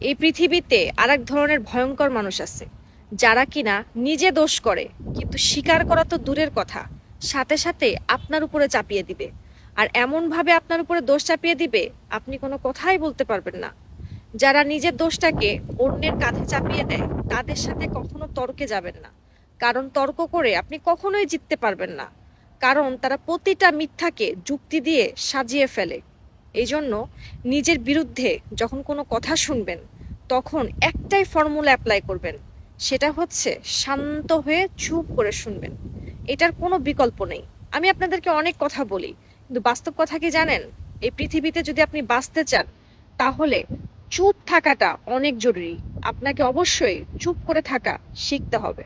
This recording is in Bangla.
এই পৃথিবীতে আরেক ধরনের ভয়ঙ্কর মানুষ আছে যারা কিনা নিজে দোষ করে কিন্তু স্বীকার করা তো দূরের কথা, সাথে সাথে আপনার উপরে চাপিয়ে দিবে। আর এমন ভাবে আপনার উপরে দোষ চাপিয়ে দিবে, আপনি কোনো কথাই বলতে পারবেন না। যারা নিজের দোষটাকে অন্যের কাঁধে চাপিয়ে দেয় তাদের সাথে কখনো তর্কে যাবেন না, কারণ তর্ক করে আপনি কখনোই জিততে পারবেন না। কারণ তারা প্রতিটা মিথ্যাকে যুক্তি দিয়ে সাজিয়ে ফেলে। এই জন্য নিজের বিরুদ্ধে যখন কোনো কথা শুনবেন, তখন একটাই ফর্মুলা অ্যাপ্লাই করবেন। সেটা হচ্ছে শান্ত হয়ে চুপ করে শুনবেন। এটার কোনো বিকল্প নেই। আমি আপনাদেরকে অনেক কথা বলি, কিন্তু বাস্তব কথা কি জানেন? এই পৃথিবীতে যদি আপনি বাঁচতে চান, তাহলে চুপ থাকাটা অনেক জরুরি। আপনাকে অবশ্যই চুপ করে থাকা শিখতে হবে।